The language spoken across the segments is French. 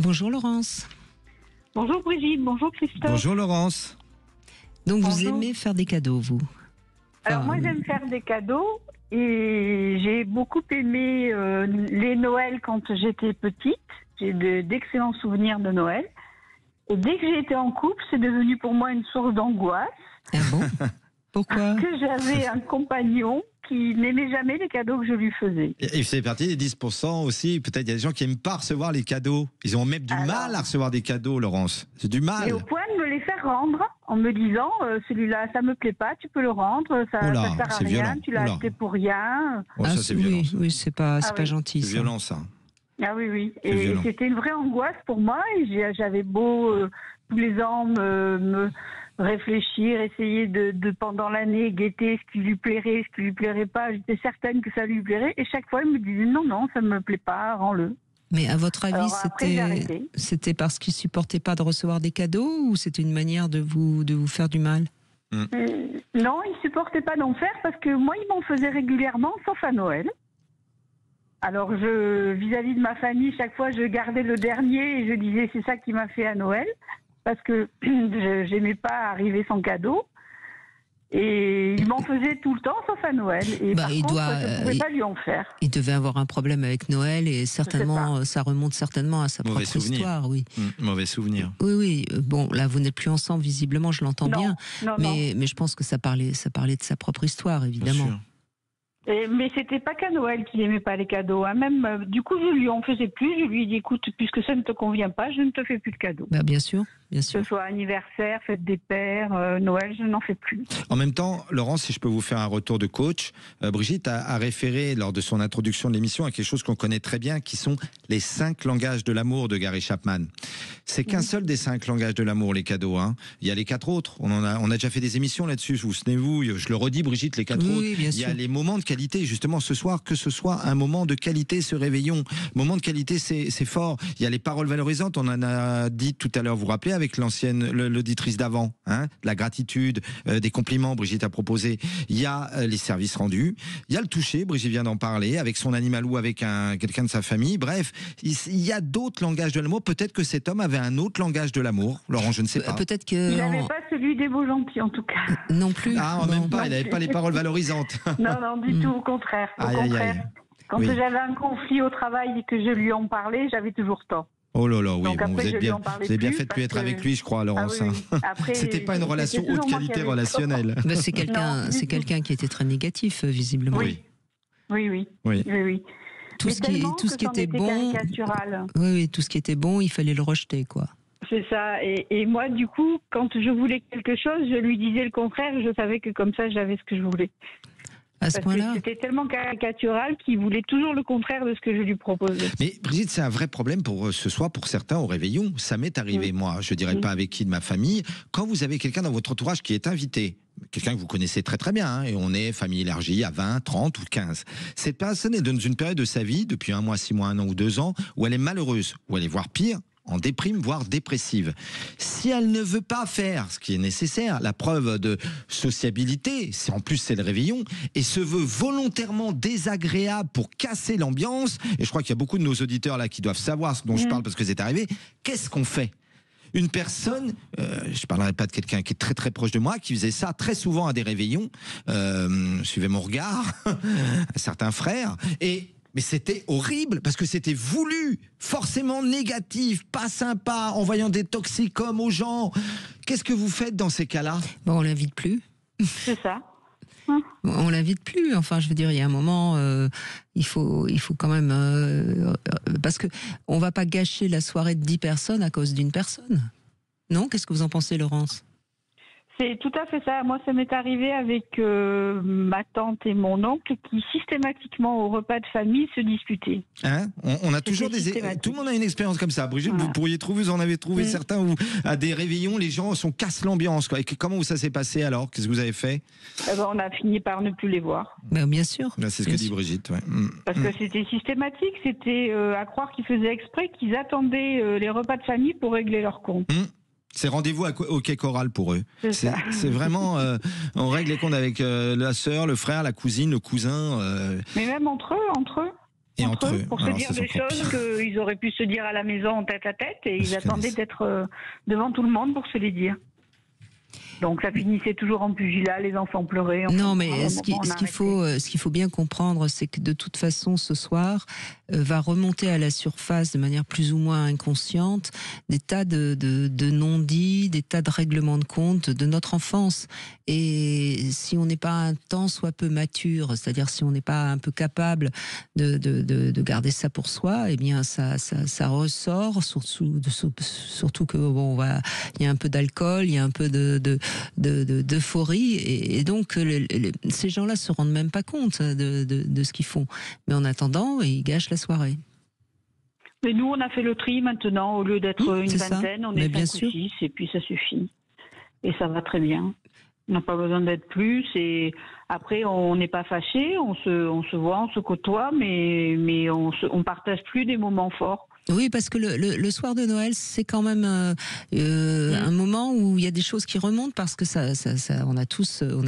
Bonjour Laurence. Bonjour Brigitte, bonjour Christophe. Bonjour Laurence. Donc vous Bonjour. aimez faire des cadeaux, vous? Alors moi j'aime faire des cadeaux et j'ai beaucoup aimé les Noëls quand j'étais petite. J'ai d'excellents souvenirs de Noël. Et dès que j'ai été en couple, c'est devenu pour moi une source d'angoisse. Ah bon? Pourquoi? Que j'avais un compagnon qui n'aimait jamais les cadeaux que je lui faisais. Et c'est parti des 10% aussi. Peut-être il y a des gens qui n'aiment pas recevoir les cadeaux. Ils ont même du mal à recevoir des cadeaux, Laurence. C'est du mal. Et au point de me les faire rendre en me disant celui-là ça me plaît pas, tu peux le rendre, ça Oula, sert à c'est rien, violent. tu l'as Oula. acheté pour rien. Oh, ça, c'est violent. Oui, oui, c'est pas oui. gentil. C'est Ça. violent, ça. Ah oui, oui. C'est Et violent. c'était une vraie angoisse pour moi. Et j'avais beau tous les ans me réfléchir, essayer de pendant l'année guetter ce qui lui plairait, ce qui lui plairait pas. J'étais certaine que ça lui plairait. Et chaque fois, il me disait non, ça me plaît pas, rends-le. Mais à votre avis, Alors après, j'ai arrêté. c'était parce qu'il supportait pas de recevoir des cadeaux ou c'était une manière de vous faire du mal? Non, il supportait pas d'en faire parce que moi, il m'en faisait régulièrement, sauf à Noël. Alors, vis-à-vis de ma famille, chaque fois, je gardais le dernier et je disais c'est ça qui m'a fait à Noël, parce que j'aimais pas arriver sans cadeau. Et il m'en faisait tout le temps, sauf à Noël. Et par contre, je ne pouvais pas lui en faire. Il devait avoir un problème avec Noël et certainement, ça remonte certainement à sa Mauvais propre souvenir. histoire, oui. Mauvais souvenir. Oui, oui. Bon, là, vous n'êtes plus ensemble, visiblement, je l'entends bien. Non. Mais je pense que ça parlait de sa propre histoire, Bien évidemment. sûr. Mais c'était pas qu'à Noël qu'il aimait pas les cadeaux. Hein. Même, du coup, je lui en faisais plus. Je lui ai dit, écoute, puisque ça ne te convient pas, je ne te fais plus de cadeaux. Bah, bien sûr, bien Que sûr. ce soit anniversaire, fête des pères, Noël, je n'en fais plus. En même temps, Laurence, si je peux vous faire un retour de coach, Brigitte a référé lors de son introduction de l'émission à quelque chose qu'on connaît très bien, qui sont les 5 langages de l'amour de Gary Chapman. C'est qu'un seul des 5 langages de l'amour, les cadeaux. Hein. Il y a les 4 autres. On a déjà fait des émissions là-dessus. Vous souvenez-vous? Je le redis, Brigitte, les 4 autres. Oui, bien Il y a sûr. les moments de qualité. Justement, ce soir, que ce soit un moment de qualité, ce réveillon. Moment de qualité, c'est fort. Il y a les paroles valorisantes. On en a dit tout à l'heure, vous vous rappelez, avec l'auditrice d'avant, hein, de la gratitude, des compliments, Brigitte a proposé. Il y a les services rendus. Il y a le toucher, Brigitte vient d'en parler, avec son animal ou avec quelqu'un de sa famille. Bref, il y a d'autres langages de l'amour. Peut-être que cet homme avait un autre langage de l'amour. Laurent, je ne sais pas. Peut-être que... Il n'avait pas celui des beaux gentils, en tout cas. Non plus. Ah, non. même pas. Il n'avait pas les paroles valorisantes. Non, du tout, au contraire. Au Aïe, aïe, contraire. aïe. Quand Oui. j'avais un conflit au travail et que je lui en parlais, j'avais toujours tort. Oh là là, oui, Donc bon, après, vous je êtes lui bien, en parlais vous avez bien plus fait de plus parce être que- avec lui, je crois, Laurence. Ah oui, oui. Après, C'était pas une c'était relation toujours haute moi qualité qui avais relationnelle. Bah, c'est quelqu'un, Non, c'est du tout. quelqu'un qui était très négatif, visiblement. Oui. Oui. Oui. Tout Mais ce tellement qui que c'en était était bon, caricatural. oui, tout ce qui était bon, il fallait le rejeter, quoi. C'est ça. Et moi, du coup, quand je voulais quelque chose, je lui disais le contraire. Je savais que comme ça, j'avais ce que je voulais. À ce Parce que point-là. c'était tellement caricatural qu'il voulait toujours le contraire de ce que je lui proposais. Mais Brigitte, c'est un vrai problème pour ce soir, pour certains au réveillon. Ça m'est arrivé, moi, je dirais pas avec qui de ma famille. Quand vous avez quelqu'un dans votre entourage qui est invité, quelqu'un que vous connaissez très très bien, hein, et on est famille élargie à 20, 30 ou 15. Cette personne est dans une période de sa vie, depuis 1 mois, 6 mois, 1 an ou 2 ans, où elle est malheureuse, où elle est voire pire, en déprime, voire dépressive. Si elle ne veut pas faire ce qui est nécessaire, la preuve de sociabilité, en plus c'est le réveillon, et se veut volontairement désagréable pour casser l'ambiance, et je crois qu'il y a beaucoup de nos auditeurs là qui doivent savoir ce dont je parle parce que c'est arrivé, qu'est-ce qu'on fait ? Une personne, je parlerai pas de quelqu'un qui est très très proche de moi, qui faisait ça très souvent à des réveillons, suivez mon regard, un certain frère, mais c'était horrible parce que c'était voulu, forcément négatif, pas sympa, envoyant des toxicums aux gens. Qu'est-ce que vous faites dans ces cas-là ? Bon, on l'invite plus. C'est ça. On l'invite plus. Enfin, je veux dire, il y a un moment, il faut quand même, parce que on va pas gâcher la soirée de 10 personnes à cause d'une personne. Non ? Qu'est-ce que vous en pensez, Laurence ? C'est tout à fait ça. Moi, ça m'est arrivé avec ma tante et mon oncle qui systématiquement au repas de famille se disputaient. Hein ? On a toujours systématique. tout le monde a une expérience comme ça. Brigitte, Voilà. vous pourriez trouver, vous en avez trouvé certains où à des réveillons, les gens cassent l'ambiance, quoi. Et comment ça s'est passé alors ? Qu'est-ce que vous avez fait ? Eh ben, on a fini par ne plus les voir. Ben, bien sûr. Là, c'est ce Bien que dit sûr. Brigitte. Ouais. Parce que c'était systématique. C'était à croire qu'ils faisaient exprès, qu'ils attendaient les repas de famille pour régler leur compte. C'est rendez-vous au quai Coral pour eux. C'est ça. C'est vraiment, on règle les comptes avec la sœur, le frère, la cousine, le cousin. Mais même entre eux. Et entre eux, pour se alors dire ça, c'est des encore choses pire. qu'ils auraient pu se dire à la maison en tête à tête, et ils Je attendaient connais ça. d'être devant tout le monde pour se les dire. Donc ça finissait toujours en pugilat, les enfants pleuraient. Enfin, Non, à un mais moment, on a ce qu'il faut bien comprendre, c'est que de toute façon, ce soir, va remonter à la surface de manière plus ou moins inconsciente des tas de non-dits, des tas de règlements de compte de notre enfance. Et si on n'est pas un tant soit peu mature, c'est-à-dire si on n'est pas un peu capable de garder ça pour soi, eh bien ça ressort, surtout que bon, il y a un peu d'alcool, il y a un peu d'euphorie, et donc ces gens-là se rendent même pas compte de ce qu'ils font. Mais en attendant, ils gâchent la soirée. Mais nous, on a fait le tri maintenant. Au lieu d'être une c'est ça. vingtaine, on Mais est bien 5 ou sûr. 6, et puis ça suffit. Et ça va très bien. On n'a pas besoin d'être plus. Et après, on n'est pas fâchés, on se voit, on se côtoie, mais on partage plus des moments forts. Oui, parce que le soir de Noël, c'est quand même un moment où il y a des choses qui remontent, parce que on a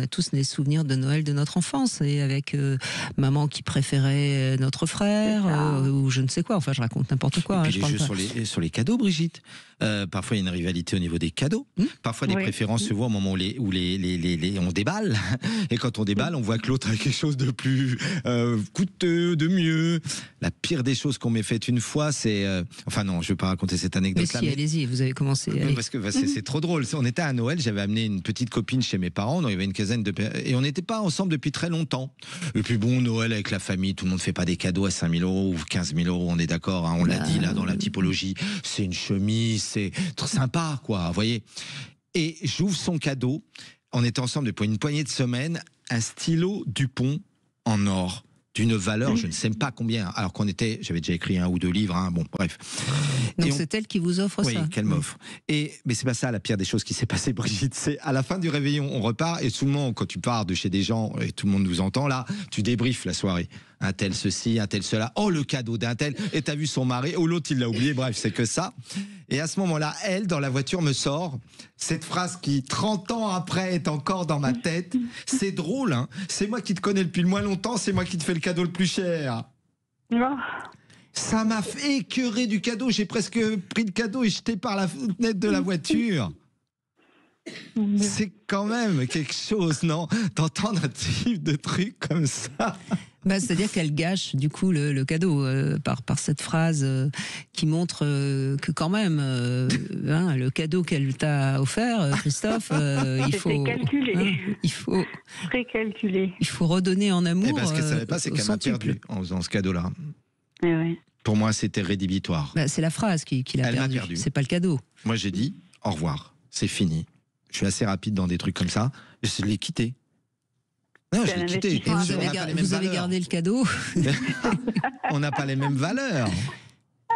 tous des souvenirs de Noël de notre enfance, et avec maman qui préférait notre frère, ou je ne sais quoi. Enfin, je raconte n'importe quoi. Et puis je les parle jeux pas. sur les cadeaux, Brigitte. Parfois, il y a une rivalité au niveau des cadeaux. Parfois, des préférences se voient au moment où on déballe. Et quand on déballe, on voit que l'autre a quelque chose de plus coûteux, de mieux. La pire des choses qu'on m'ait faite une fois, c'est... Enfin non, je ne vais pas raconter cette anecdote-là. Mais si, allez-y, vous avez commencé. Allez. Parce que c'est trop drôle. On était à Noël, j'avais amené une petite copine chez mes parents, donc il y avait une quinzaine et on n'était pas ensemble depuis très longtemps. Et puis bon, Noël avec la famille, tout le monde ne fait pas des cadeaux à 5 000 € ou 15 000 €, on est d'accord, hein, on l'a dit là dans la typologie. C'est une chemise, c'est trop sympa, quoi, vous voyez. Et j'ouvre son cadeau, on était ensemble depuis une poignée de semaines, un stylo Dupont en or, d'une valeur, je ne sais pas combien, alors j'avais déjà écrit 1 ou 2 livres, hein, bon, bref. Donc c'est elle qui vous offre ça. Oui, qu'elle m'offre. Mais c'est pas ça la pire des choses qui s'est passée, Brigitte. C'est à la fin du réveillon, on repart, et tout le monde, quand tu pars de chez des gens, et tout le monde nous entend là, tu débriefes la soirée. Un tel ceci, un tel cela. Oh, le cadeau d'un tel. Et t'as vu son mari. Oh, l'autre, il l'a oublié. Bref, c'est que ça. Et à ce moment-là, elle, dans la voiture, me sort cette phrase qui, 30 ans après, est encore dans ma tête. C'est drôle, hein. C'est moi qui te connais depuis le moins longtemps. C'est moi qui te fais le cadeau le plus cher. Ça m'a fait écœurer du cadeau. J'ai presque pris le cadeau et jeté par la fenêtre de la voiture. C'est quand même quelque chose, non? D'entendre un type de truc comme ça. C'est-à-dire qu'elle gâche du coup le cadeau par cette phrase qui montre que quand même le cadeau qu'elle t'a offert, Christophe, il faut calculé. Il faut très calculé. Il faut redonner en amour. Et ce qu'elle ne savait pas, c'est qu'elle m'a perdu en faisant ce cadeau-là. Pour moi, c'était rédhibitoire. C'est la phrase qui l'a perdu. C'est pas le cadeau. Moi, j'ai dit au revoir, c'est fini. Je suis assez rapide dans des trucs comme ça. Je l'ai quitté. Non, je l'ai quitté. Et vous avez gardé le cadeau. On n'a pas les mêmes valeurs.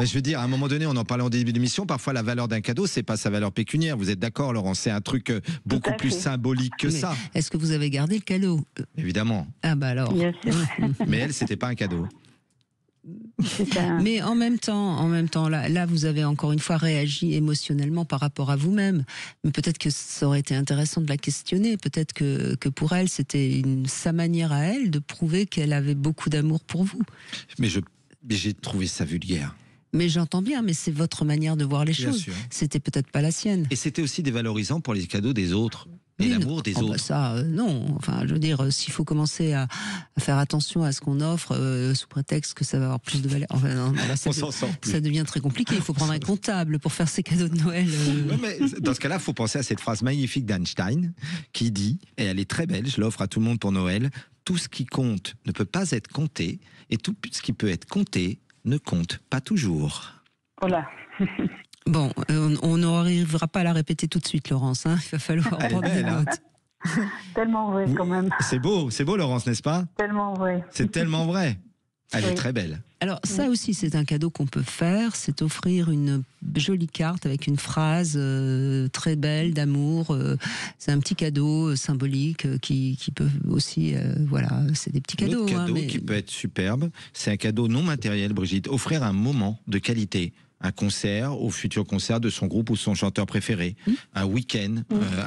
Je veux dire, à un moment donné, on en parlait en début d'émission, parfois la valeur d'un cadeau, c'est pas sa valeur pécuniaire. Vous êtes d'accord, Laurent? C'est un truc beaucoup plus symbolique que ça. Est-ce que vous avez gardé le cadeau? Évidemment. Ah bah alors. Bien sûr. Mais elle, c'était pas un cadeau. Mais en même temps, là, vous avez encore une fois réagi émotionnellement par rapport à vous-même. Mais peut-être que ça aurait été intéressant de la questionner. Peut-être que pour elle, c'était sa manière à elle de prouver qu'elle avait beaucoup d'amour pour vous. Mais j'ai trouvé ça vulgaire. Mais j'entends bien, mais c'est votre manière de voir les choses. Sûr. C'était peut-être pas la sienne. Et c'était aussi dévalorisant pour les cadeaux des autres. Et l'amour des autres. Ça, non. Enfin, je veux dire, s'il faut commencer à faire attention à ce qu'on offre sous prétexte que ça va avoir plus de valeur, enfin, non, là, ça devient très compliqué. Il faut prendre un comptable pour faire ses cadeaux de Noël. Ouais, mais dans ce cas-là, il faut penser à cette phrase magnifique d'Einstein qui dit, et elle est très belle, je l'offre à tout le monde pour Noël, tout ce qui compte ne peut pas être compté, et tout ce qui peut être compté ne compte pas toujours. Voilà. Bon, on n'arrivera pas à la répéter tout de suite, Laurence. Hein, il va falloir prendre des notes. Tellement vrai, quand même. C'est beau, Laurence, n'est-ce pas? Tellement vrai. C'est tellement vrai. Elle est très belle. Alors ça aussi, c'est un cadeau qu'on peut faire, c'est offrir une jolie carte avec une phrase très belle d'amour. C'est un petit cadeau symbolique qui peut aussi, voilà, c'est des petits cadeaux. L'autre cadeau mais... qui peut être superbe, c'est un cadeau non matériel, Brigitte. Offrir un moment de qualité. Un concert, au futur concert de son groupe ou son chanteur préféré, un week-end,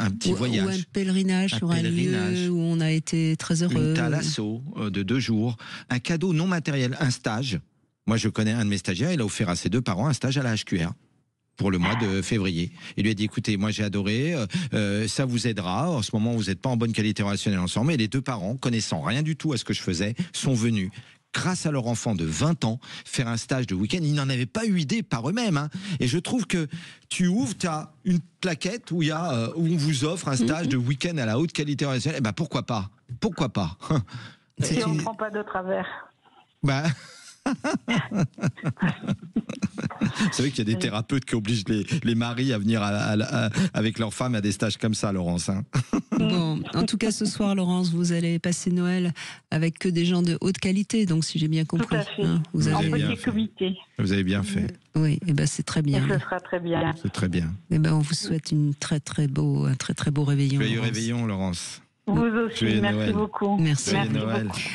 un petit voyage. Ou un pèlerinage sur un lieu où on a été très heureux. Une thalasso de 2 jours, un cadeau non matériel, un stage. Moi, je connais un de mes stagiaires, il a offert à ses 2 parents un stage à la HQR pour le mois de février. Il lui a dit, écoutez, moi j'ai adoré, ça vous aidera. En ce moment, vous n'êtes pas en bonne qualité relationnelle ensemble. Et les 2 parents, connaissant rien du tout à ce que je faisais, sont venus, grâce à leur enfant de 20 ans, faire un stage de week-end. Ils n'en avaient pas eu idée par eux-mêmes. Hein. Et je trouve que tu ouvres, tu as une plaquette où, où on vous offre un stage de week-end à la haute qualité relationnelle. Eh ben, pourquoi pas? Pourquoi pas? Si on ne prend pas de travers. Bah... Vous savez qu'il y a des thérapeutes qui obligent les maris à venir avec leurs femmes à des stages comme ça, Laurence. Hein. Bon, en tout cas, ce soir, Laurence, vous allez passer Noël avec que des gens de haute qualité, donc si j'ai bien compris. Tout à fait. Hein, Vous en avez bien petit fait. comité. Vous avez bien fait. Oui, et ben c'est très bien. Et ce sera très bien. C'est très bien. Et ben on vous souhaite un très très beau réveillon. Joyeux Laurence. réveillon, Laurence. Vous aussi, Joyeux merci Noël. beaucoup. Merci. Joyeux Merci Noël. beaucoup.